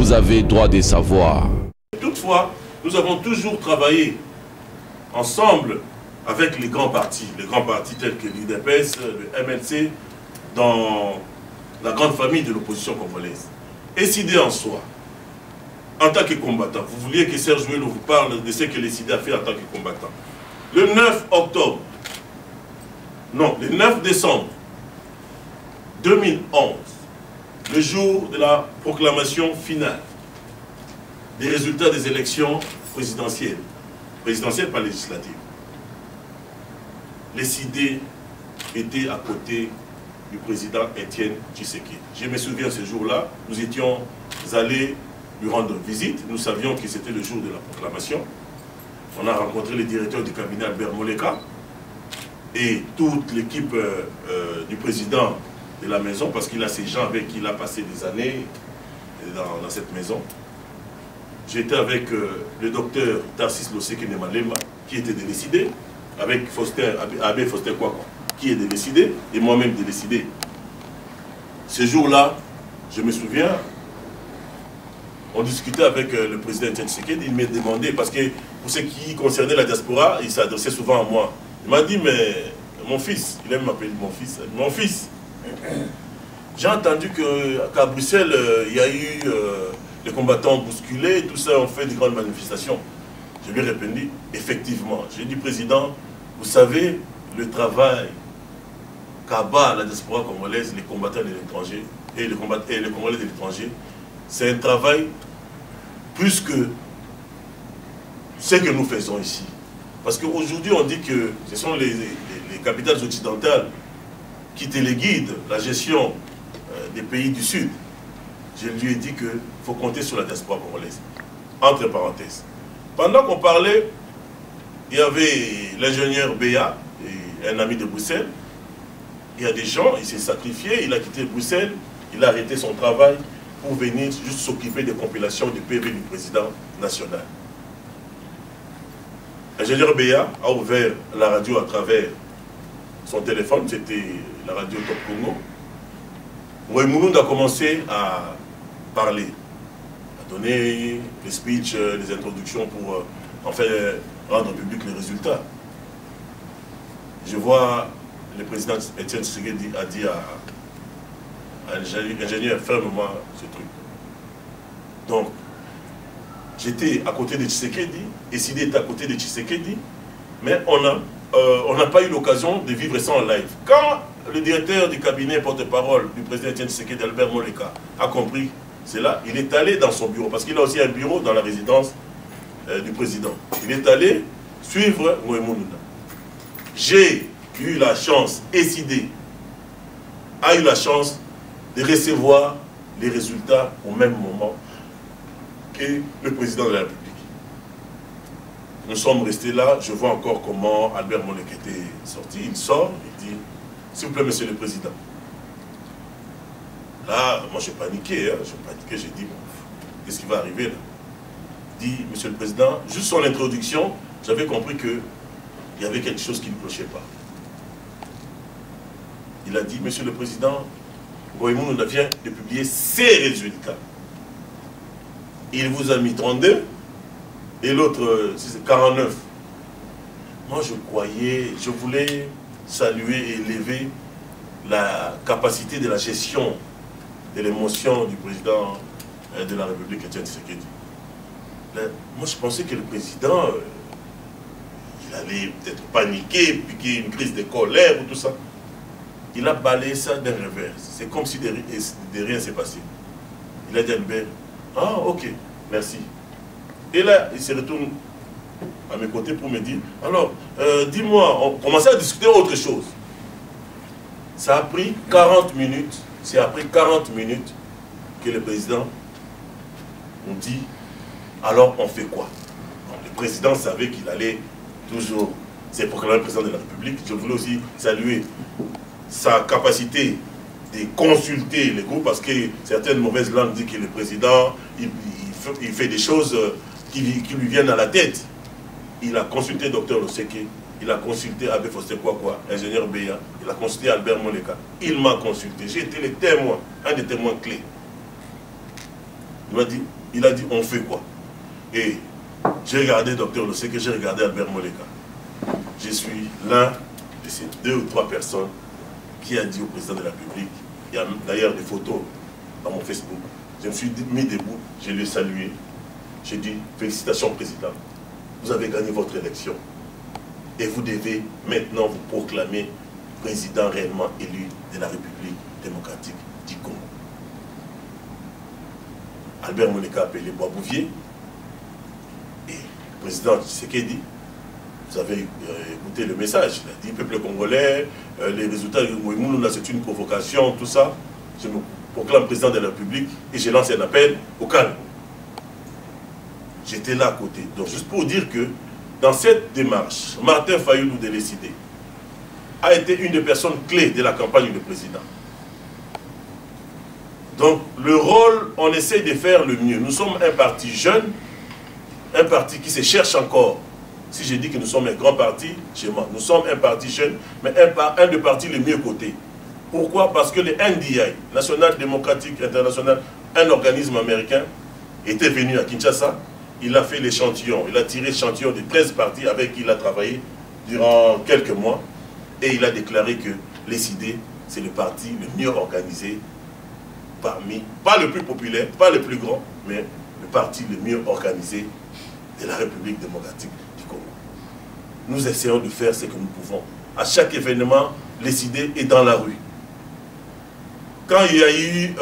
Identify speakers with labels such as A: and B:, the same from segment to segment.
A: vous avez droit de savoir.
B: Toutefois, nous avons toujours travaillé ensemble avec les grands partis tels que l'UDPS, le MLC, dans la grande famille de l'opposition congolaise. SID en soi, en tant que combattant, vous vouliez que Serge Ouello vous parle de ce que le SID a fait en tant que combattant. Le 9 octobre, non, le 9 décembre 2011, le jour de la proclamation finale des résultats des élections présidentielles, pas législatives, les CID étaient à côté du président Étienne Tshisekedi. Je me souviens ce jour-là, nous étions allés lui rendre visite, nous savions que c'était le jour de la proclamation. On a rencontré le directeur du cabinet Albert Moleka et toute l'équipe du président de la maison, parce qu'il a ces gens avec qui il a passé des années dans cette maison. J'étais avec le docteur Tarsis Loseke Nemalema, qui était décidé, avec Abbé Faustin Kwakwa, qui est décidé, et moi-même décidé. Ce jour-là, je me souviens, on discutait avec le président Étienne Tshisekedi, il m'a demandé, parce que pour ce qui concernait la diaspora, il s'adressait souvent à moi. Il m'a dit, mais mon fils, il aime m'appeler mon fils, j'ai entendu qu'à Bruxelles, il y a eu les combattants bousculés, tout ça, on fait des grandes manifestations. Je lui ai répondu, effectivement. J'ai dit, président, vous savez, le travail qu'abat la diaspora congolaise, les combattants de l'étranger et les Congolais de l'étranger, c'est un travail plus que ce que nous faisons ici. Parce qu'aujourd'hui, on dit que ce sont les capitales occidentales qui téléguident la gestion des pays du Sud. Je lui ai dit qu'il faut compter sur la diaspora congolaise. Entre parenthèses. Pendant qu'on parlait, il y avait l'ingénieur Béa, un ami de Bruxelles. Il y a des gens, il s'est sacrifié, il a quitté Bruxelles, il a arrêté son travail pour venir juste s'occuper des compilations du PV du président national. L'ingénieur Béa a ouvert la radio à travers son téléphone, c'était la radio Top Congo. Ouemoulound a commencé à parler, à donner les speeches, les introductions pour enfin rendre public les résultats. Je vois le président Étienne Tshisekedi a dit à l'ingénieur, ferme-moi ce truc. Donc, j'étais à côté de Tshisekedi, et Sidi était à côté de Tshisekedi, mais on n'a pas eu l'occasion de vivre ça en live. Quand le directeur du cabinet porte-parole du président Étienne Tshisekedi, Albert Moleka, a compris cela, il est allé dans son bureau, parce qu'il a aussi un bureau dans la résidence du président. Il est allé suivre Ouemoulound. J'ai eu la chance, SID a eu la chance de recevoir les résultats au même moment que le président de la République. Nous sommes restés là, je vois encore comment Albert Moleka était sorti, il sort, il dit, s'il vous plaît, monsieur le président. Là, moi j'ai paniqué, j'ai dit, bon, qu'est-ce qui va arriver là? Il dit, monsieur le président, juste son introduction, j'avais compris qu'il y avait quelque chose qui ne clochait pas. Il a dit, monsieur le président, Ouemoulound vient de publier ses résultats. Il vous a mis 32 et l'autre, c'est 49. Moi, je voulais saluer et élever la capacité de la gestion de l'émotion du président de la République, Étienne Tshisekedi. Moi, je pensais que le président, il allait peut-être paniquer, piquer une crise de colère ou tout ça. Il a balayé ça d'un revers. C'est comme si de rien ne s'est passé. Il a dit à Albert, ah ok, merci. Et là, il se retourne à mes côtés pour me dire, alors, dis-moi, on commençait à discuter autre chose. Ça a pris 40 minutes, c'est après 40 minutes que le président nous dit, alors on fait quoi? Donc, le président savait qu'il allait toujours, c'est proclamé le président de la République. Je voulais aussi saluer sa capacité de consulter les groupes, parce que certaines mauvaises langues disent que le président, il fait des choses qui lui viennent à la tête. Il a consulté Dr Loseke, il a consulté Abbé Faustin Kwakwa, ingénieur Béa, il a consulté Albert Moleka, il m'a consulté, j'ai été le témoin, un des témoins clés. il a dit, on fait quoi? Et j'ai regardé Dr Loseke, j'ai regardé Albert Moleka. Je suis l'un de ces 2 ou 3 personnes qui a dit au président de la République, il y a d'ailleurs des photos dans mon Facebook, je me suis mis debout, je l'ai salué, j'ai dit, félicitations président, vous avez gagné votre élection et vous devez maintenant vous proclamer président réellement élu de la République démocratique du Congo. Albert Moleka a appelé Bois-Bouvier et le président Tshisekedi, vous avez écouté le message, il a dit peuple congolais, les résultats de Mouimouna, c'est une provocation, tout ça. Je me proclame président de la République et je lance un appel au calme. J'étais là à côté. Donc juste pour dire que dans cette démarche, Martin Fayulu de l'ECD a été une des personnes clés de la campagne du président. Donc le rôle, on essaie de faire le mieux. Nous sommes un parti jeune, un parti qui se cherche encore. Si je dis que nous sommes un grand parti, chez moi, nous sommes un parti jeune, mais un des partis les mieux cotés. Pourquoi? Parce que le NDI, National Democratic International, un organisme américain, était venu à Kinshasa, il a fait l'échantillon, il a tiré l'échantillon de 13 partis avec qui il a travaillé durant quelques mois, et il a déclaré que l'ECD, c'est le parti le mieux organisé parmi, pas le plus populaire, pas le plus grand, mais le parti le mieux organisé de la République démocratique du Congo. Nous essayons de faire ce que nous pouvons. À chaque événement, l'ECD est dans la rue. Quand il y a eu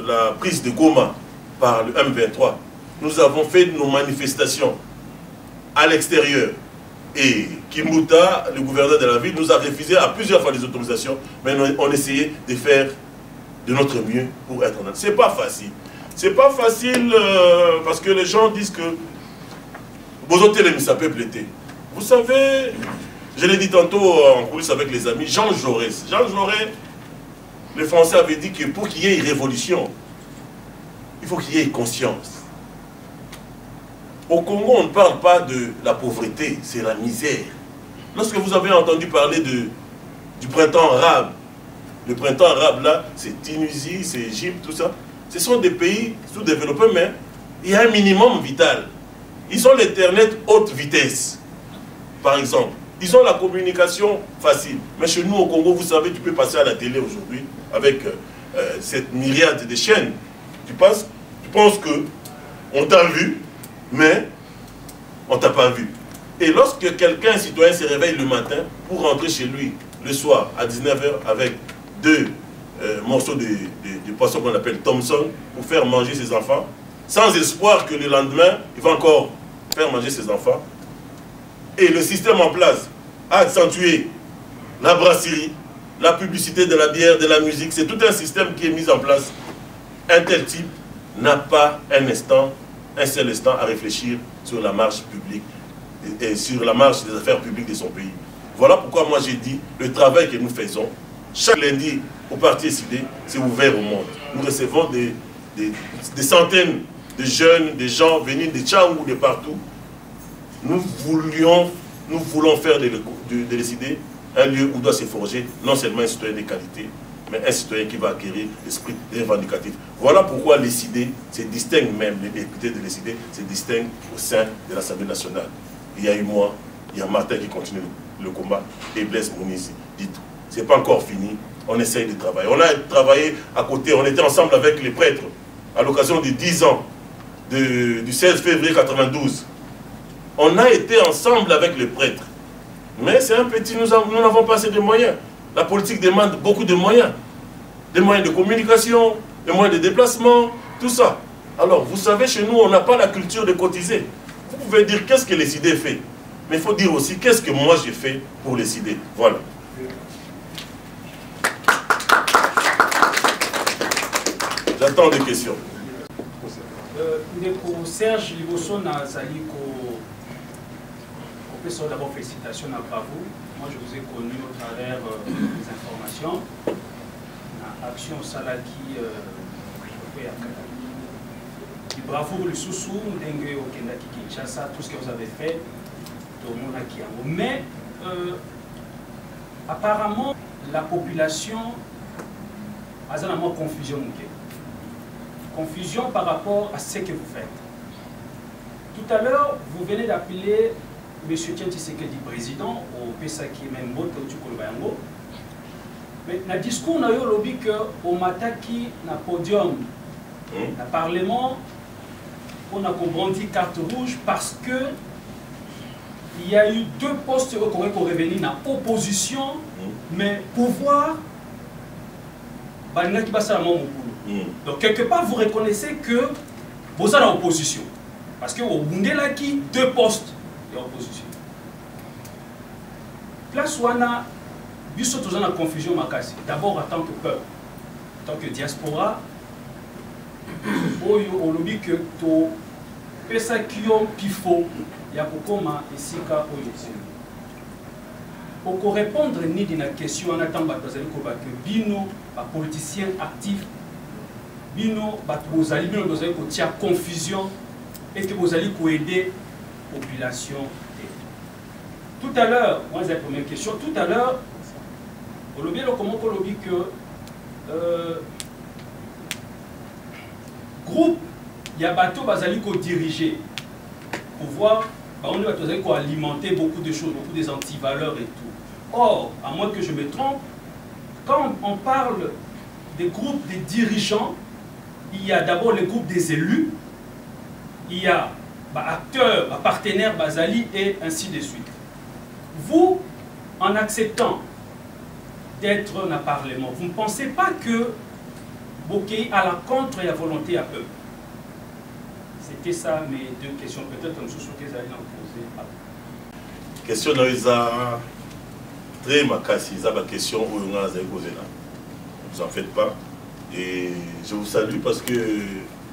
B: la prise de Goma par le M23, nous avons fait nos manifestations à l'extérieur. Et Kimuta, le gouverneur de la ville, nous a refusé à plusieurs fois les autorisations, mais on essayait de faire de notre mieux pour être honnête. C'est pas facile. C'est pas facile parce que les gens disent que ça peut blêter. Vous savez, je l'ai dit tantôt en coulisses avec les amis, Jean Jaurès. Jean Jaurès, les Français avaient dit que pour qu'il y ait une révolution, il faut qu'il y ait conscience. Au Congo, on ne parle pas de la pauvreté, c'est la misère. Lorsque vous avez entendu parler du printemps arabe, le printemps arabe là, c'est Tunisie, c'est Égypte, tout ça. Ce sont des pays sous-développés, mais il y a un minimum vital. Ils ont l'Internet haute vitesse, par exemple. Ils ont la communication facile. Mais chez nous, au Congo, vous savez, tu peux passer à la télé aujourd'hui avec cette myriade de chaînes. Tu penses qu'on t'a vu, mais on ne t'a pas vu. Et lorsque quelqu'un, un citoyen, se réveille le matin pour rentrer chez lui le soir à 19 h avec 2 morceaux de poisson qu'on appelle Thomson pour faire manger ses enfants, sans espoir que le lendemain, il va encore faire manger ses enfants. Et le système en place a accentué la brasserie, la publicité de la bière, de la musique. C'est tout un système qui est mis en place. Un tel type n'a pas un seul instant à réfléchir sur la marche publique et sur la marche des affaires publiques de son pays. Voilà pourquoi moi j'ai dit, le travail que nous faisons, chaque lundi au parti ECD, c'est ouvert au monde. Nous recevons des centaines de jeunes, des gens venus de Tchangou, de partout. Nous voulons faire de l'ECD un lieu où doit se forger non seulement un citoyen de qualité, mais un citoyen qui va acquérir l'esprit revendicatif. Voilà pourquoi l'ECD se distingue même, les députés de l'ECD se distinguent au sein de l'Assemblée nationale. Il y a eu moi, il y a Martin qui continue le combat, et Blaise Mounizi. Dites, c'est pas encore fini, on essaye de travailler. On a travaillé à côté, on était ensemble avec les prêtres, à l'occasion des 10 ans du 16 février 92. On a été ensemble avec les prêtres. Mais c'est un petit, nous n'avons pas assez de moyens. La politique demande beaucoup de moyens. Des moyens de communication, des moyens de déplacement, tout ça. Alors, vous savez, chez nous, on n'a pas la culture de cotiser. Vous pouvez dire qu'est-ce que l'ECD fait. Mais il faut dire aussi qu'est-ce que moi j'ai fait pour l'ECD. Voilà. J'attends des questions.
A: Serge Liboso Nazali d'abord félicitations à Bravo. Moi je vous ai connu au travers des informations. Action Salaki Bravo le Soussou, Dengue au Kendaki Kinshasa, tout ce que vous avez fait, tout le monde a qui. Mais apparemment la population a une confusion. confusion par rapport à ce que vous faites. Tout à l'heure, vous venez d'appeler M. Etienne Tshisekedi président, au Pesaki même Moto Tukolobayango. Mais dans le discours, on a eu le lobby qu'au Mataki, dans le podium, dans le Parlement, on a brandi carte rouge parce que il y a eu 2 postes qui ont revenu dans l'opposition, mais pouvoir, donc quelque part, vous reconnaissez que vous êtes en opposition. Parce que au Bundelaki, 2 postes d'opposition. Place où on a vu la confusion makasi. D'abord en tant que peuple, en tant que diaspora, au lobby que to pesa kiyo pifo ya kokoma esika oyo. Pour répondre ni d'une question en attendant que bino ba politicien actif bino ba bozali bino bozali ko tia confusion et que vous allez aider la population. Tout à l'heure, moi c'est la première question, tout à l'heure, on a bien comment on dit que groupe, il y a bateau bazali ko diriger pour voir, on va alimenter beaucoup de choses, beaucoup des antivaleurs et tout. Or, à moins que je me trompe, quand on parle des groupes des dirigeants, il y a d'abord les groupes des élus, il y a acteurs, partenaires, Bazali et ainsi de suite. Vous, en acceptant d'être dans le Parlement, vous ne pensez pas que Bokei à la contre et à volonté à peuple? C'était ça mes 2 questions. Peut-être que nous sommes que vous allez en poser.
B: Question dans très makasi, c'est la question où on a posé là. Ne vous en faites pas. Et je vous salue parce que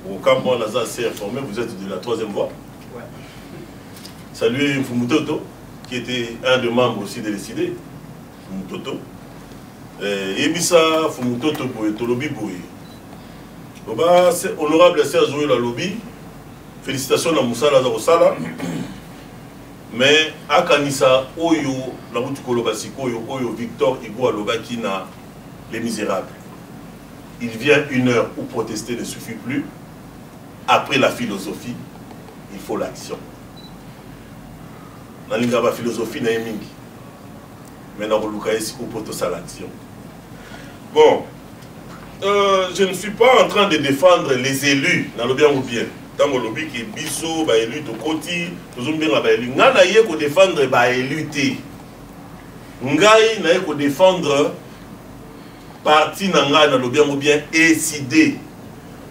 B: au Cameroun, on a assez informé, vous êtes de la 3e voie.
A: Ouais.
B: Saluez Fumutoto, qui était un des membres aussi de l'ECD. Fumutoto. Ebissa Fumutoto Boye, Tolobi Boye. Honorable Serge Joué la lobby. Félicitations à Moussa Lazarosala. Mais à Kanissa, Oyo, la Moutoukolo Basiko, Oyo Victor Igo Alobaki na Les Misérables. Il vient 1 heure où protester ne suffit plus. Après la philosophie, il faut l'action. Dans la philosophie, il y a mingi. Mais dans le cas, il faut l'action. Bon, je ne suis pas en train de défendre les élus dans le bien ou bien. Dans le lobby qui est biso, bah élu to koti, toujours bien bah élu. Nga na yé ko défendre bah élu té. Ngai na yé ko défendre parti nanga dans le bien ou bien décidé.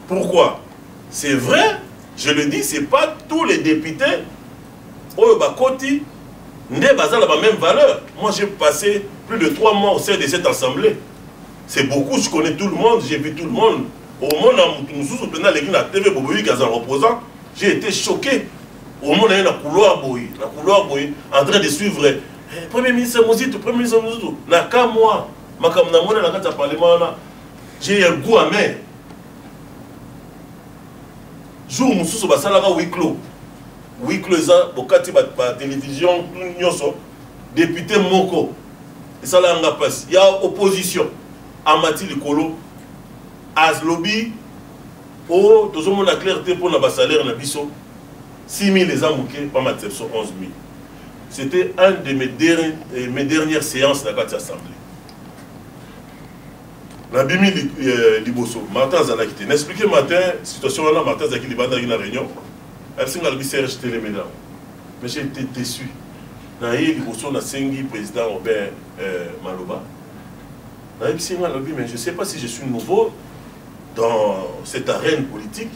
B: Pourquoi? C'est vrai, je le dis, c'est pas tous les députés au Bakoti n'est basé la même valeur. Moi j'ai passé plus de 3 mois au sein de cette assemblée. C'est beaucoup, je connais tout le monde, j'ai vu tout le monde. Au monde, la TV reposant, j'ai été choqué. Au monde, il y a un couloir en train de suivre. Premier ministre Mozito, Premier ministre Mozito. Naka moi, j'ai un goût amer. Jour où basalaga huis clos. Huis clos, bokati ba télévision, député Moko. Et ça là, il y a opposition. Amati Likolo. As lobby, oh, tout le monde a clarté pour le salaire, 6 000 les amouqués, pas mal 11 000. C'était une de mes dernières séances dans cette assemblée. La Bimi Liboso, Martin Zanakité. N'expliquez matin, situation là, Martin Zanakité, il y a une réunion. Elle s'est dit que j'étais les médailles. Mais j'ai été déçu. Dans le Liboso, on a Sengi, président Robert Maloba. Dans le mais je ne sais pas si je suis nouveau dans cette arène politique.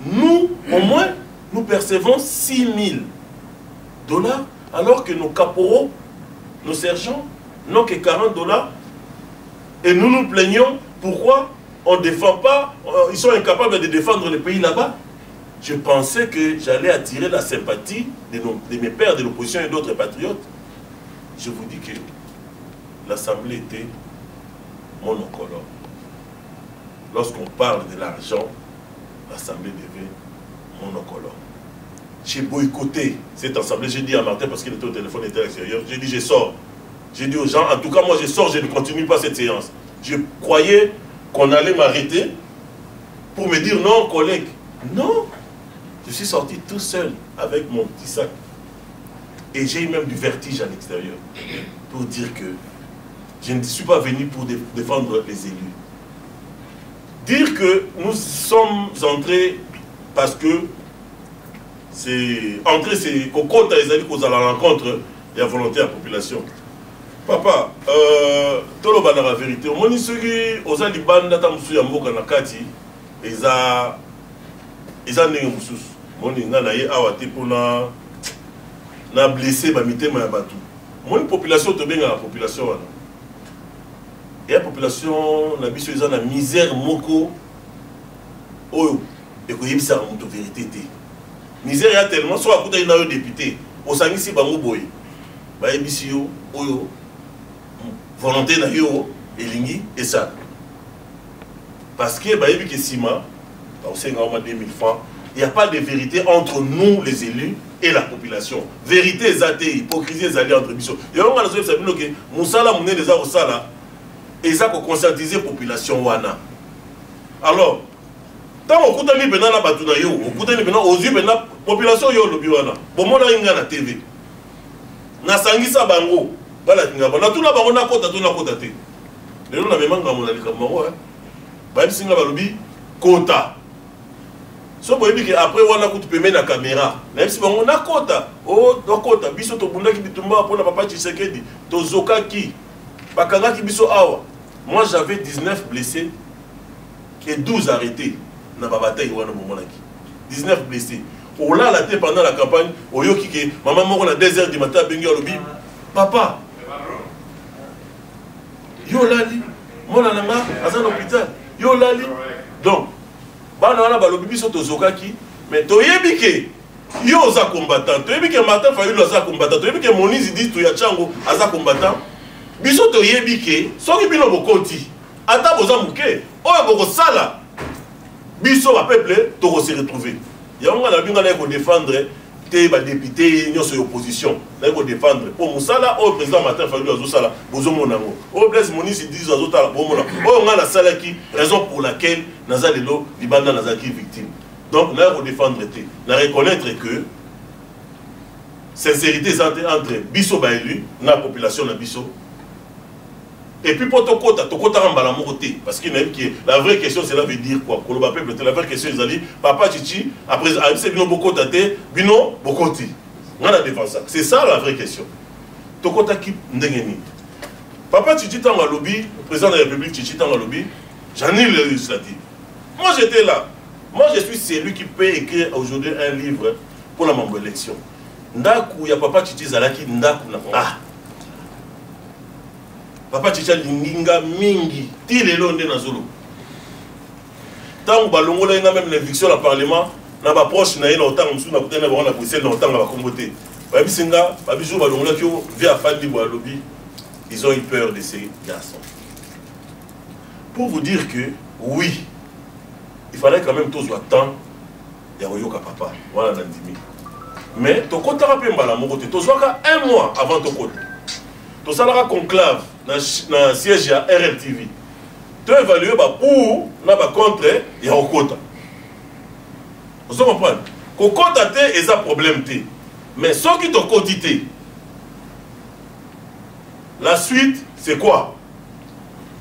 B: Nous, au moins, nous percevons 6 000 $, alors que nos caporaux, nos sergents, n'ont que 40 $. Et nous nous plaignons, pourquoi on ne défend pas, ils sont incapables de défendre le pays là-bas. Je pensais que j'allais attirer la sympathie de mes pères de l'opposition et d'autres patriotes. Je vous dis que l'Assemblée était monocolore. Lorsqu'on parle de l'argent, l'Assemblée devait monocolore. J'ai boycotté cette Assemblée. J'ai dit à Martin, parce qu'il était au téléphone, il était à l'extérieur, j'ai dit je sors. J'ai dit aux gens, en tout cas moi je sors, je ne continue pas cette séance. Je croyais qu'on allait m'arrêter pour me dire non, collègue. Non, je suis sorti tout seul avec mon petit sac. Et j'ai eu même du vertige à l'extérieur pour dire que je ne suis pas venu pour défendre les élus. Dire que nous sommes entrés parce que c'est entré, c'est Kokota les alliés qu'on a la rencontre et la volonté de la population. Papa, tout le monde a la vérité. Au moins, ceux qui ont dit banda tamsu ya mboka na kati, ils a né musus. Moni na na ye awate pour na blessé ba mitema ya batu. Mon population to benga la population wana. Et la population na biso ils ont la misère moko oyo et ko yebisa muto vérité té. Misère ya tellement soit akuta ina yo député, osangisi bango boy. Ba yebisi yo oyo volonté na yo elingi et ça. Parce que ba yebi ke sima au 2000 francs, il n'y a pas de vérité entre nous les élus et la population. Vérité est hypocrisie est entre nous. Il y a un peu que Moussala Mouné des Arosala et ça pour conscientiser la population wana. Alors, tant qu'on écoute les bénins là-bas, on écoute les bénins aux yeux de la population yo lobi wana. Bon moi là il y a la TV. Na sangisa bango, bala kinga bana tout là bango na kota tout na kota te. Les gens n'avaient pas mon ali comme moi. Ba singa balobi kota. So boyebi ke après wana kutu peme na caméra. Même si bango na kota, oh na kota biso to bundaki bitumba pona papa Tshisekedi, to zokaki. Bakangaki biso awa. Moi j'avais 19 blessés et 12 arrêtés na bataille wana momonaki. 19 blessés. Oh là la tête pendant la campagne, oyoki ke maman moko na 2h du matin bengi olobi. Papa. Yo lali, mona nanga aza na hôpital. Yo lali. Donc bana wana balobi biso tozokaki mais toyebi ke yo oza combattant, toyebi ke Martin Fayulu aza combattant, toyebi ke Moïse dit to ya Tchango aza combattant. Biso toyebi ke soki bino bokoti ata boza muke oyo boko sala biso ba peuple to se retrouver. Ya nga na binga na ko défendre te ba député nyoso opposition na ko défendre pour musala au président Martin Fayulu azo sala bozo monango. O Blaise Moïse dit azo tala bo mona. O nga na sala ki raison pour laquelle naza lelo libanda naza ki victime. Donc na ko défendre te na reconnaître que sincérité entre biso ba élu na population na biso. Et puis pour Tokota Rambala Moroté, parce qu'il même qui la vraie question, c'est là veut dire quoi? La vraie question, ils ont dit, Papa Chichi, après, c'est Bino Bokota Te, Bino Bokoti. On a défendu ça. C'est ça la vraie question. Tokota qui n'engeni. Papa Chichi Tanga Lobby, président de la République Chichi Tanga Lobby, j'en ai le législatif. Moi j'étais là. Moi je suis celui qui peut écrire aujourd'hui un livre pour la membre élection. Ndaku, il y a Papa Chichi Zalaki, Ndaku Nanga. Papa Chicha linginga mingi ti lelo nde na zolo tango balongola nga même l'éviction au parlement na ba proche na ina otanga musu na kutana ba na Bruxelles na otanga ba kombote ba bisinga ba bijo balongola ki via fandi bo lobby ils ont eu peur de ces garçons. Pour vous dire que oui il fallait quand même tous temps ya oyoka papa voilà ndimi mais to kota rapemba la mokote to zwaka un mois avant to kota to salara conclave na siège à RLTV. Tu évalues pour na ba contre et au quota. Vous comprenez? Ko quota té et ça problème té. Mais ce qui te quotité. La suite c'est quoi?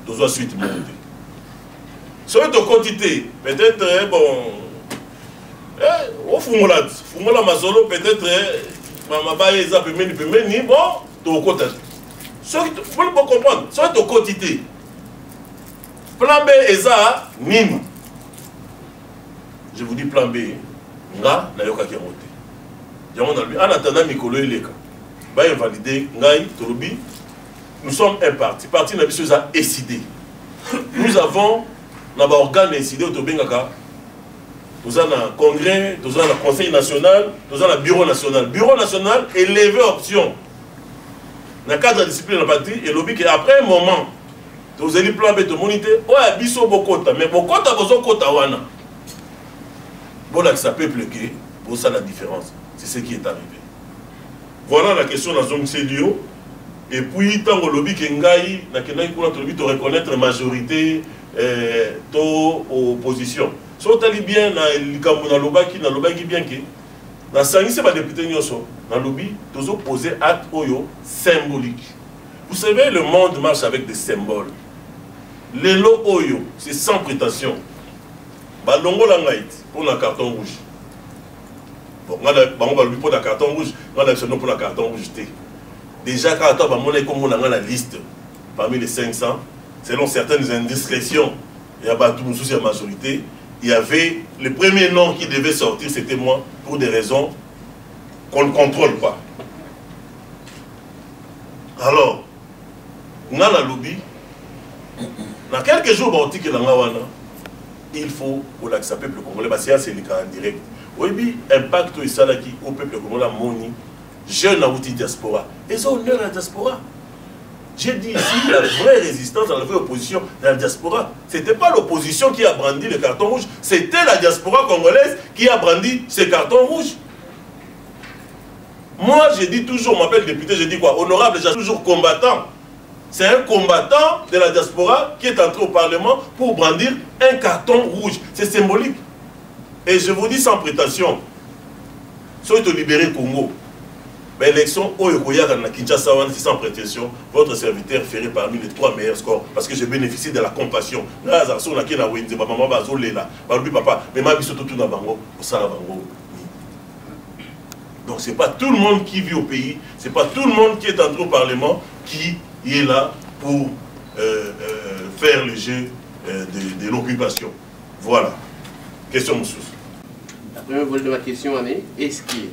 B: Tu dois suite monter. Ce qui te quotité peut-être bon au fumola mazolo peut-être mama baye za pemeni bon to quota. Ce qui vous pouvez comprendre, ce qui est au quotidien. Plan B est ça, Nîmes. Je vous dis plan B, nga na yoka ki moté. Yango na lui en attendant Mikolo Eleka. Ba invalider ngai tolobi. Nous sommes un parti. Parti na biso a décidé. Nous avons na ba organe décidé to bengaka. Nous avons un congrès, nous avons un conseil national, nous avons un bureau national. Bureau national élevé option. Dans le cadre de la discipline de la patrie, et lobby après un moment, vous avez plan B de monité, ouais, biso bokota, mais bokota bozo kota wana. Bon là que ça peut pleurer, pour ça la différence, c'est ce qui est arrivé. Voilà la question dans zone CDO. Et puis tant que lobby kengai, na kenai pour notre lobby de reconnaître majorité to opposition. Si on t'a bien dans l'obaki bien que dans sangi c'est pas député nyoso dans lobby tous opposés acte oyo symbolique. Vous savez, le monde marche avec des symboles. Les lots oyo, c'est sans prétention. Balongo la ngaït pour la carton rouge. Bon, on va lui pour la carton rouge, on a pour la carton rouge. Déjà, quand on a la liste parmi les 500, selon certaines indiscrétions, il y a pas tout le souci de majorité. Il y avait le premier nom qui devait sortir, c'était moi, pour des raisons qu'on ne contrôle pas. Alors, on a la lobby. Dans quelques jours, il faut pour l'accepter peuple congolais, parce que c'est le cas en direct. Oui, impact au peuple congolais, moni, jeune à outil diaspora. Et ça, honneur à la diaspora. J'ai dit ici, la vraie résistance, la vraie opposition de la diaspora, ce n'était pas l'opposition qui a brandi le carton rouge, c'était la diaspora congolaise qui a brandi ce carton rouge. Moi, je dis toujours, on m'appelle député, je dis quoi? Honorable, j'ai toujours combattant. C'est un combattant de la diaspora qui est entré au Parlement pour brandir un carton rouge. C'est symbolique. Et je vous dis sans prétention, si vous libérez le Congo, l'élection Kinshasa, c'est sans prétention, votre serviteur ferait parmi les 3 meilleurs scores parce que je bénéficie de la compassion. Donc ce n'est pas tout le monde qui vit au pays, ce n'est pas tout le monde qui est entré au Parlement qui est là pour faire le jeu de l'occupation. Voilà. Question Moussous.
C: La première volet de ma question est, est-ce que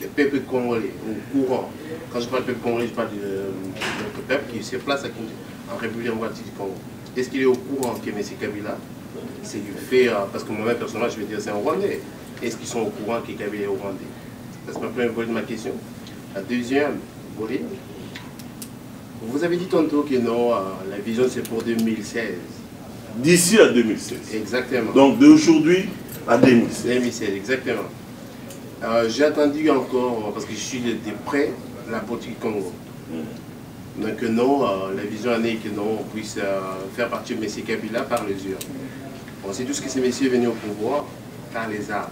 C: le peuple congolais, au courant, quand je parle de peuple congolais, je parle de notre peuple qui se place en République démocratique du Congo, est-ce qu'il est au courant que M. Kabila, c'est du fait, parce que moi-même personnellement je vais dire c'est un Rwandais, est-ce qu'ils sont au courant que Kabila est Rwandais? C'est ma première volet de ma question. La deuxième volet, vous avez dit tantôt que non, la vision c'est pour 2016.
B: D'ici à 2016.
C: Exactement.
B: Donc d'aujourd'hui à 2016.
C: 2016, exactement. J'ai attendu encore, parce que je suis de près, la politique Congo. Donc non, la vision en est que non, on puisse faire partie de M. Kabila par les urnes. On sait tous que ces messieurs venus au pouvoir par les armes.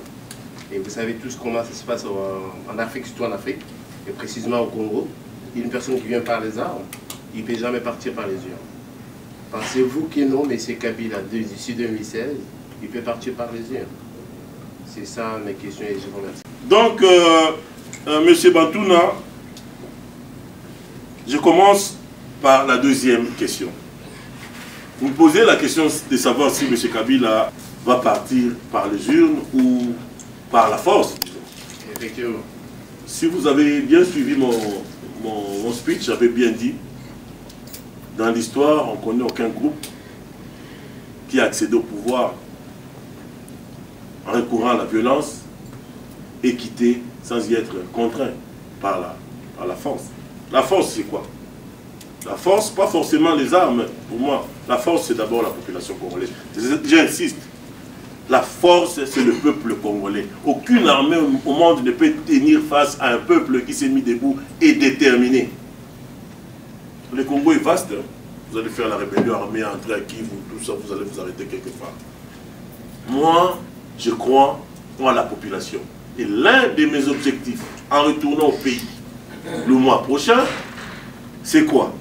C: Et vous savez tous comment ça se passe en Afrique, surtout en Afrique, et précisément au Congo. Une personne qui vient par les armes, il ne peut jamais partir par les urnes. Pensez-vous que non, M. Kabila, d'ici 2016, il peut partir par les urnes? C'est ça mes questions et je vous remercie.
B: Donc, M. Bantouna, je commence par la deuxième question. Vous me posez la question de savoir si M. Kabila va partir par les urnes ou par la force.
C: Effectivement.
B: Si vous avez bien suivi mon speech, j'avais bien dit, dans l'histoire, on ne connaît aucun groupe qui a accédé au pouvoir en recourant à la violence et quitté sans y être contraint par la force. La force, c'est quoi? La force, pas forcément les armes, pour moi. La force, c'est d'abord la population congolaise. J'insiste. La force, c'est le peuple congolais. Aucune armée au monde ne peut tenir face à un peuple qui s'est mis debout et déterminé. Le Congo est vaste. Hein? Vous allez faire la rébellion armée, entrer à Kiev, tout ça, vous allez vous arrêter quelque part. Moi, je crois à la population. Et l'un de mes objectifs, en retournant au pays, le mois prochain, c'est quoi?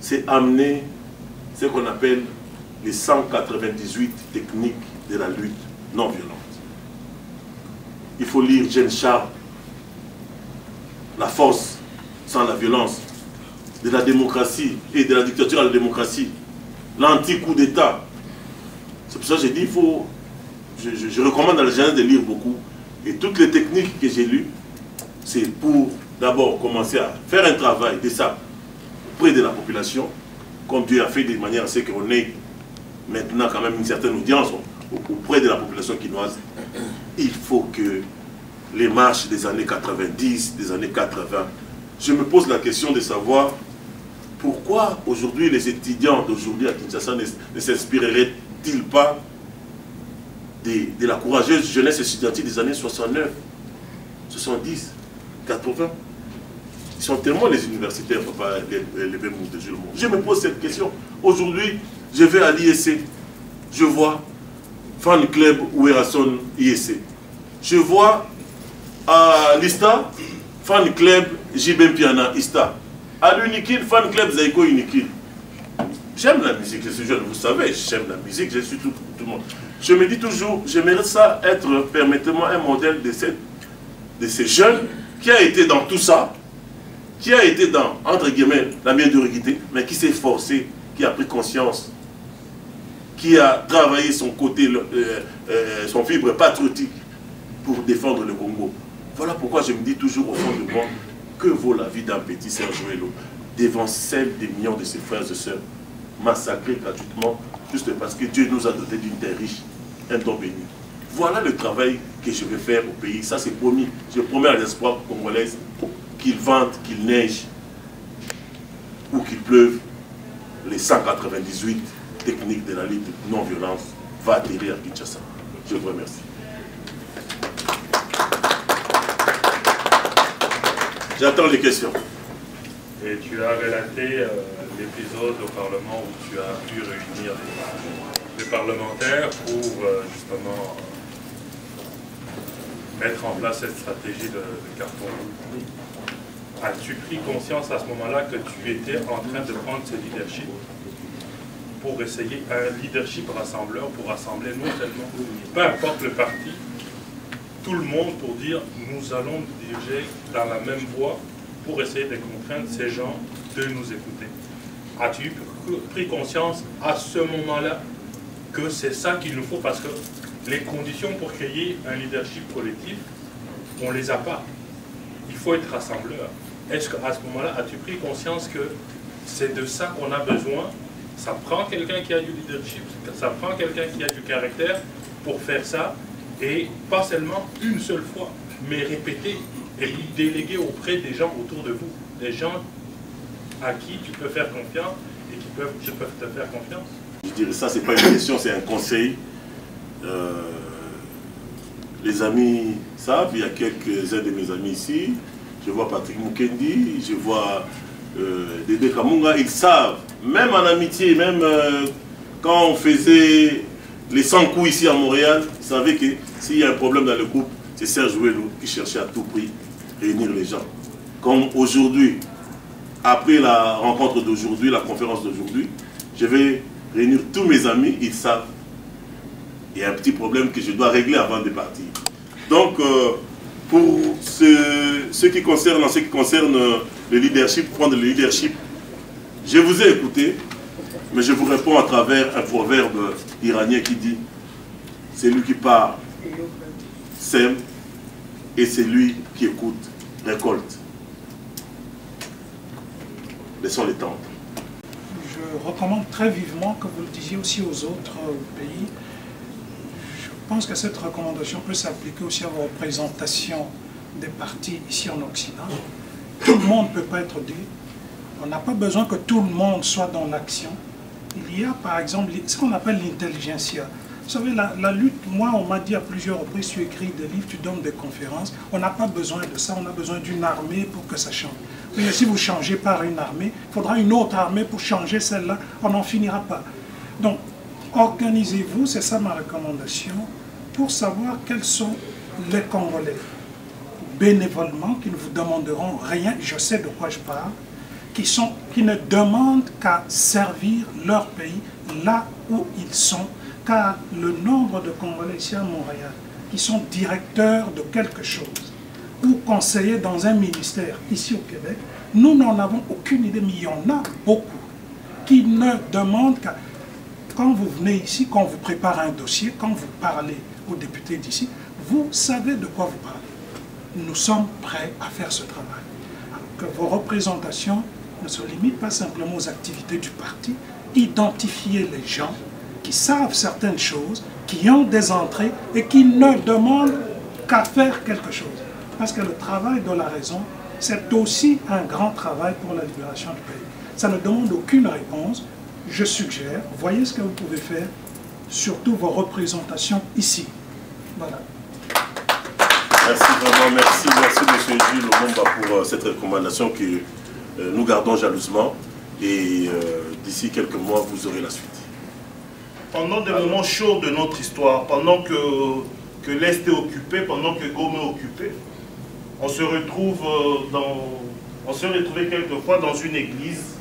B: C'est amener ce qu'on appelle les 198 techniques de la lutte non violente. Il faut lire Jean Charles, La force sans la violence, de la démocratie et de la dictature à la démocratie, l'anti-coup d'État. C'est pour ça que j'ai dit, je recommande à la jeunesse de lire beaucoup. Et toutes les techniques que j'ai lues, c'est pour d'abord commencer à faire un travail de ça auprès de la population, comme Dieu a fait de manière à ce qu'on ait maintenant quand même une certaine audience auprès de la population quinoise. Il faut que les marches des années 90, des années 80, je me pose la question de savoir pourquoi aujourd'hui les étudiants d'aujourd'hui à Kinshasa ne s'inspireraient-ils pas de la courageuse jeunesse étudiantine des années 69, 70, 80. Ils sont tellement les universitaires, papa, les Je me pose cette question. Aujourd'hui, je vais à l'IEC, je vois fan club Ouerason IEC. Je vois à l'Ista, fan club JB Piana Ista. À l'Unikil, fan club Zaiko Unikil. J'aime la musique, je suis jeune, vous savez, j'aime la musique, je suis tout le monde. Je me dis toujours, j'aimerais ça être, permettez-moi, un modèle de ces jeunes qui a été dans tout ça, qui a été dans, entre guillemets, la médiocrité, mais qui s'est forcé, qui a pris conscience, qui a travaillé son côté, son fibre patriotique pour défendre le Congo. Voilà pourquoi je me dis toujours au fond de moi, que vaut la vie d'un petit Serge Ouello devant celle des millions de ses frères et sœurs massacrés gratuitement, juste parce que Dieu nous a doté d'une terre riche, un don béni. Voilà le travail que je vais faire au pays, ça c'est promis. Je promets à l'espoir congolais qu'il vente, qu'il neige ou qu'il pleuve, les 198 techniques de la lutte non-violence va atterrir à Kinshasa. Je vous remercie. J'attends les questions.
D: Et tu as relaté l'épisode au Parlement où tu as pu réunir les parlementaires pour justement mettre en place cette stratégie de carton rouge. As-tu pris conscience à ce moment-là que tu étais en train de prendre ce leadership pour essayer un leadership rassembleur, pour rassembler non seulement, peu importe le parti, tout le monde pour dire nous allons nous diriger dans la même voie pour essayer de contraindre ces gens de nous écouter. As-tu pris conscience à ce moment-là que c'est ça qu'il nous faut parce que les conditions pour créer un leadership collectif, on ne les a pas. Il faut être rassembleur. Est-ce qu'à ce moment-là, as-tu pris conscience que c'est de ça qu'on a besoin? Ça prend quelqu'un qui a du leadership, ça prend quelqu'un qui a du caractère pour faire ça, et pas seulement une seule fois, mais répéter et puis déléguer auprès des gens autour de vous, des gens à qui tu peux faire confiance et qui peuvent te faire confiance.
B: Je dirais ça, c'est pas une question, c'est un conseil. Les amis savent, il y a quelques-uns de mes amis ici, je vois Patrick Mukendi, je vois Dédé Kamunga, ils savent, même en amitié, même quand on faisait les 100 coups ici à Montréal, ils savaient que s'il y a un problème dans le groupe, c'est Serge Ouello qui cherchait à tout prix réunir les gens. Comme aujourd'hui, après la rencontre d'aujourd'hui, la conférence d'aujourd'hui, je vais réunir tous mes amis, ils savent. Il y a un petit problème que je dois régler avant de partir. Donc, pour ce qui concerne le leadership, prendre le leadership, je vous ai écouté, mais je vous réponds à travers un proverbe iranien qui dit « C'est lui qui parle, sème, et c'est lui qui écoute, récolte. » Laissons les temps.
E: Je recommande très vivement que vous le disiez aussi aux autres pays. Je pense que cette recommandation peut s'appliquer aussi à vos représentations des partis ici en Occident. Tout le monde ne peut pas être dit. On n'a pas besoin que tout le monde soit dans l'action. Il y a par exemple ce qu'on appelle l'intelligentsia. Vous savez, la lutte, moi on m'a dit à plusieurs reprises, tu écris des livres, tu donnes des conférences. On n'a pas besoin de ça, on a besoin d'une armée pour que ça change. Mais si vous changez par une armée, il faudra une autre armée pour changer celle-là, on n'en finira pas. Donc, organisez-vous, c'est ça ma recommandation, pour savoir quels sont les Congolais, bénévolement, qui ne vous demanderont rien, je sais de quoi je parle, qui ne demandent qu'à servir leur pays là où ils sont, car le nombre de Congolais ici à Montréal, qui sont directeurs de quelque chose, ou conseillers dans un ministère ici au Québec, nous n'en avons aucune idée, mais il y en a beaucoup qui ne demandent qu'à... Quand vous venez ici, quand on vous prépare un dossier, quand vous parlez aux députés d'ici, vous savez de quoi vous parlez. Nous sommes prêts à faire ce travail. Que vos représentations ne se limitent pas simplement aux activités du parti, identifiez les gens qui savent certaines choses, qui ont des entrées et qui ne demandent qu'à faire quelque chose. Parce que le travail de la raison, c'est aussi un grand travail pour la libération du pays. Ça ne demande aucune réponse. Je suggère, voyez ce que vous pouvez faire, surtout vos représentations ici. Voilà.
B: Merci vraiment, merci M. Gilles Lumumba pour cette recommandation que nous gardons jalousement et d'ici quelques mois, vous aurez la suite.
F: pendant des moments chauds de notre histoire, pendant que l'Est est occupé, pendant que Goma est occupé, on se retrouve on se retrouvait quelquefois dans une église.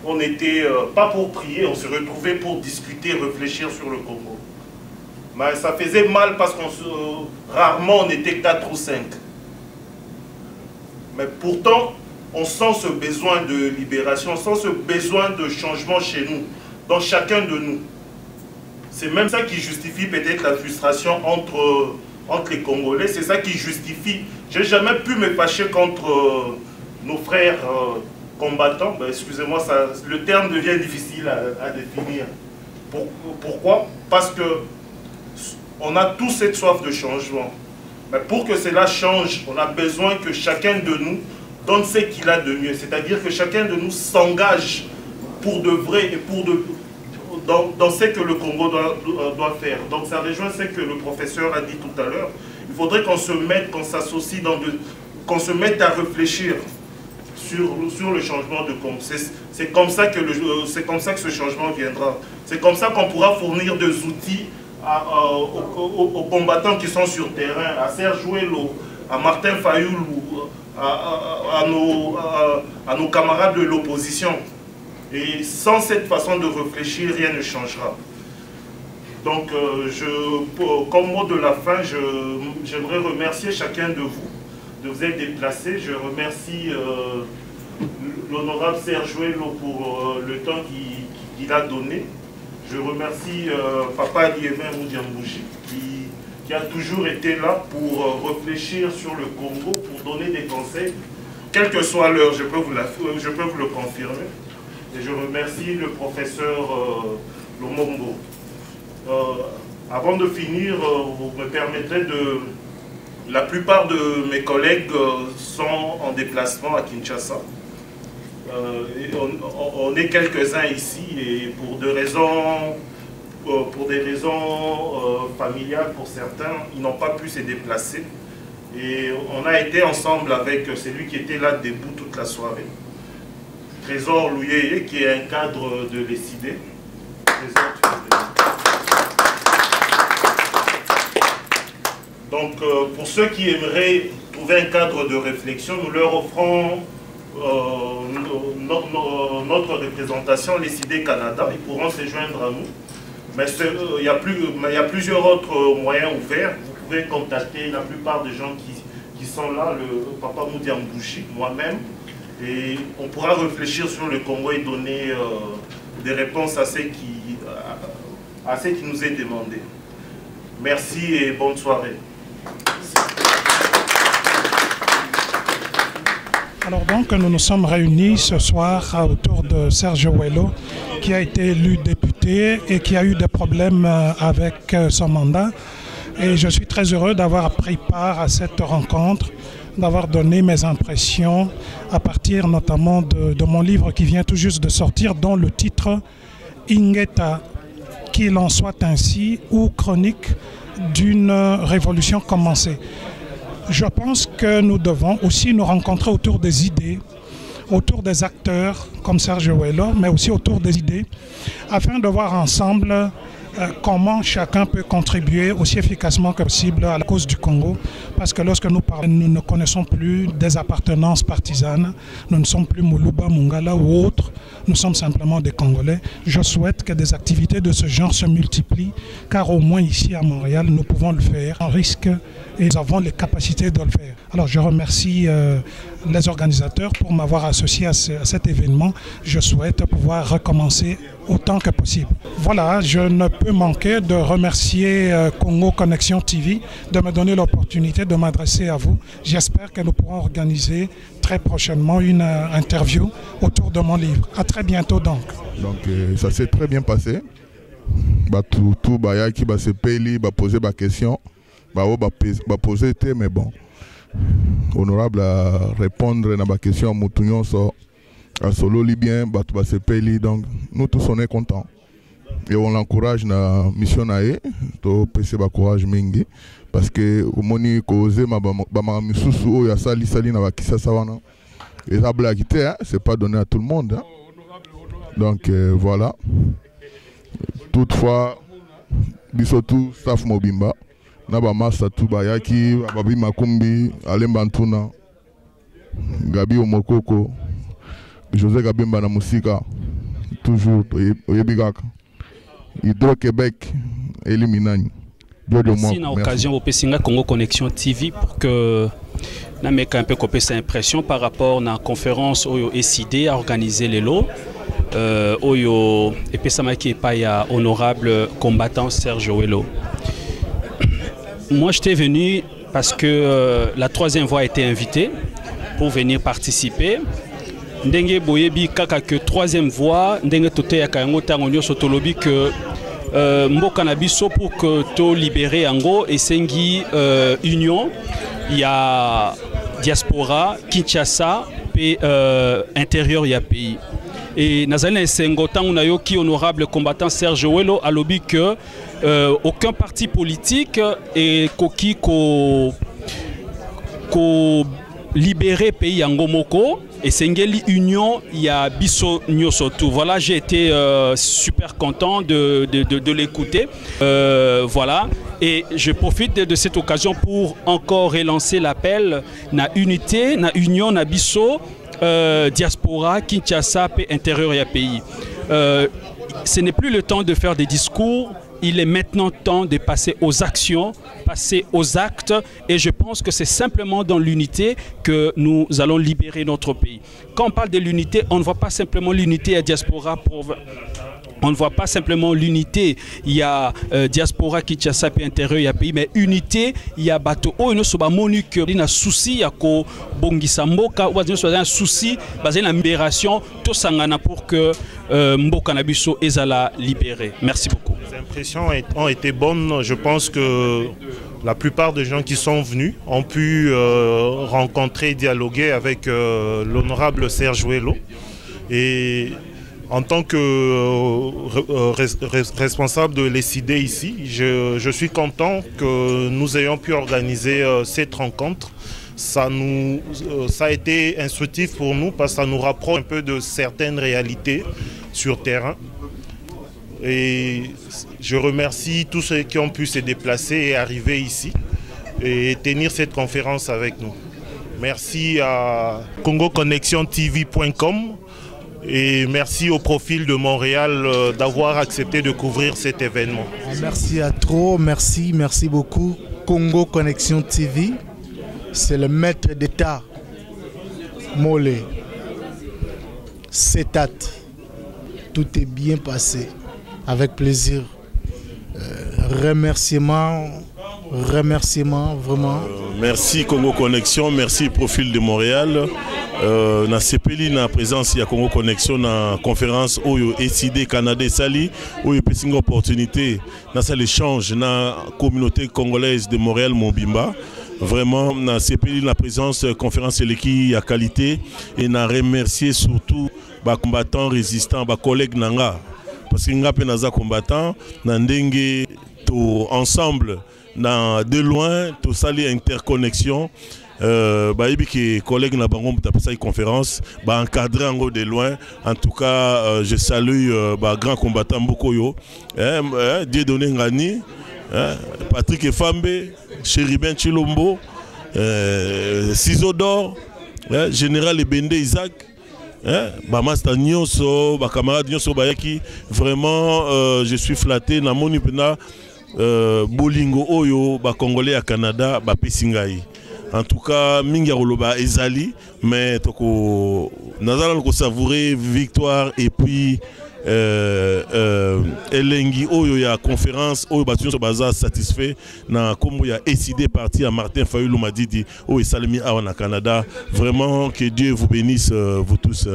F: On n'était pas pour prier, on se retrouvait pour discuter, réfléchir sur le Congo. Mais ça faisait mal parce rarement on était 4 ou 5. Mais pourtant, on sent ce besoin de libération, on sent ce besoin de changement chez nous, dans chacun de nous. C'est même ça qui justifie peut-être la frustration entre les Congolais, c'est ça qui justifie. Je n'ai jamais pu me fâcher contre nos frères combattants. Ben, excusez-moi, le terme devient difficile à définir. Pourquoi? Parce que on a tous cette soif de changement. Mais pour que cela change, on a besoin que chacun de nous donne ce qu'il a de mieux. C'est-à-dire que chacun de nous s'engage pour de vrai et dans ce que le Congo doit faire. Donc ça rejoint ce que le professeur a dit tout à l'heure. Il faudrait qu'on se mette, qu'on s'associe, qu'on se mette à réfléchir sur le changement de Congo. C'est comme ça que ce changement viendra. C'est comme ça qu'on pourra fournir des outils aux combattants qui sont sur terrain, à Serge Ouello, à Martin Fayoulou, à nos camarades de l'opposition. Et sans cette façon de réfléchir, rien ne changera. Donc, comme mot de la fin, j'aimerais remercier chacun de vous de vous être déplacés. Je remercie l'honorable Serge Ouello pour le temps qu'il a donné. Je remercie Papa Liévin Moudiambouji qui a toujours été là pour réfléchir sur le Congo, pour donner des conseils, quelle que soit l'heure, je peux vous le confirmer. Et je remercie le professeur Lomombo. Avant de finir, vous me permettrez la plupart de mes collègues sont en déplacement à Kinshasa. On est quelques-uns ici et pour des raisons familiales pour certains, ils n'ont pas pu se déplacer. Et on a été ensemble avec celui qui était là debout toute la soirée. Trésor Louyeye, qui est un cadre de l'ECID. Donc, pour ceux qui aimeraient trouver un cadre de réflexion, nous leur offrons notre représentation, l'ECID Canada. Ils pourront se joindre à nous. Mais il y a plusieurs autres moyens ouverts. Vous pouvez contacter la plupart des gens qui sont là, le Papa Moudiambouji, moi-même. Et on pourra réfléchir sur le Congo et donner des réponses à ce qui nous est demandé. Merci et bonne soirée.
E: Alors donc, nous nous sommes réunis ce soir autour de Serge Ouello, qui a été élu député et qui a eu des problèmes avec son mandat. Et je suis très heureux d'avoir pris part à cette rencontre, d'avoir donné mes impressions à partir notamment de mon livre qui vient tout juste de sortir, dont le titre « Ingeta, qu'il en soit ainsi » ou « Chronique d'une révolution commencée ». Je pense que nous devons aussi nous rencontrer autour des idées, autour des acteurs comme Serge Ouello, mais aussi autour des idées, afin de voir ensemble comment chacun peut contribuer aussi efficacement que possible à la cause du Congo. Parce que lorsque nous parlons, nous ne connaissons plus des appartenances partisanes, nous ne sommes plus Moulouba, Mungala ou autres, nous sommes simplement des Congolais. Je souhaite que des activités de ce genre se multiplient, car au moins ici à Montréal, nous pouvons le faire en risque et nous avons les capacités de le faire. Alors je remercie les organisateurs pour m'avoir associé à cet événement. Je souhaite pouvoir recommencer autant que possible. Voilà, je ne peux manquer de remercier Congo Connexion TV de me donner l'opportunité de m'adresser à vous. J'espère que nous pourrons organiser très prochainement une interview autour de mon livre. À très bientôt donc.
G: Donc ça s'est très bien passé. Tout qui va se payer, va poser ma question, va poser mais bon. Honorable à répondre à ma question, Moutouignon à solo libyen, va se payer, donc nous tous on est contents. Et on l'encourage dans la mission nae, to pese ba courage mingi, parce que au moni cause ma misusu ya sali na bakisa sawana. Et ça blague, c'est pas donné à tout le monde. Hein. Donc voilà. Toutefois, biso tout staff mobimba na ba master tout bayaki babi makumbi Alemba Ntuna Gabi Omokoko José Gabimba na musika toujours oyebikaka Hydro-Québec Eliminani.
A: Merci na occasion au Pessinga Congo Connexion TV pour que na meka un peu copier sa impression par rapport à la conférence Oyo SID a organisé les lots Oyo et pesama qui est pas ya honorable combattant Serge Owelo. Moi j'étais venu parce que la troisième voie a été invitée pour venir participer. Ndenge boyebi kaka que troisième voie ndenge tote ya kango tango nyoso tolobi que mboka na biso pour que to libérer yango esengi union ya diaspora Kinshasa pe intérieur ya pays et nazali na esengo tango na yo ki honorable combattant Serge Owelo alobi que aucun parti politique et koki ko libérer pays yango moko et sengeli union ya biso nyoso tout. Voilà, j'ai été super content de l'écouter. Voilà, et je profite de cette occasion pour encore relancer l'appel na unité, na union, na biso diaspora Kinshasa pe intérieur ya pays. Ce n'est plus le temps de faire des discours. Il est maintenant temps de passer aux actions, passer aux actes, et je pense que c'est simplement dans l'unité que nous allons libérer notre pays. Quand on parle de l'unité, on ne voit pas simplement l'unité à diaspora pour... On ne voit pas simplement l'unité, il y a diaspora Kinshasa et intérieur, il y a pays, mais unité, il y a bateau. Oh, nous sommes monique, il y a un souci, il y a Bongisa Mboka, ou un souci, basé sur la libération, tout sangana pour que Mboka Nabiso ezala libéré. Merci beaucoup.
F: Les impressions ont été bonnes. Je pense que la plupart des gens qui sont venus ont pu rencontrer, dialoguer avec l'honorable Serge Owelo. Et en tant que responsable de l'ESID ici, je suis content que nous ayons pu organiser cette rencontre. Ça a été instructif pour nous parce que ça nous rapproche un peu de certaines réalités sur terrain. Et je remercie tous ceux qui ont pu se déplacer et arriver ici et tenir cette conférence avec nous. Merci à CongoConnexionTV.com. Et merci au Profil de Montréal d'avoir accepté de couvrir cet événement.
H: Merci à trop, merci beaucoup. Congo Connexion TV, c'est le maître d'État Molé. Setat, tout est bien passé, avec plaisir. Remerciements vraiment.
B: Merci Congo Connexion, merci Profil de Montréal. Na sepeli na présence ya Congo Connexion na conférence Oyo SID Canada Sali Oyo pesi une opportunité na ça l'échange na communauté congolaise de Montréal Mobimba. Vraiment na sepeli na présence conférence eleki ya qualité et na remercier surtout ba combattants résistants ba collègues nanga parce que nga pe naza combattant na ndenge to ensemble na de loin to sali interconnexion. Baïbi collègue na bango tapesa conférence ba encadrer en de loin. En tout cas je salue grand combattant Mbokoyo Dieudonné Ngani, Patrick Efambe, Chéribin Chilombo, Ciseaux d'Or, Général Ebende Isaac, Master Nyonso, camarade Nyonso Bayaki. Vraiment je suis flatté na moni pena bolingo oyo ba congolais à Canada ba pesingai. En tout cas, mingi roloba ezali, mais toko nazala ko savourer victoire et puis elengi oyo ya conférence oyo batu so baza satisfait na kombo ya SID parti à Martin Fayulu Madidi oyo salimi awa na Canada. Vraiment que Dieu vous bénisse vous tous.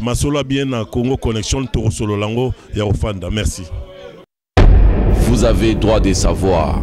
B: Masola bien na Congo Connexion Toro Solo Lango ya Ofanda. Merci.
I: Vous avez droit de savoir.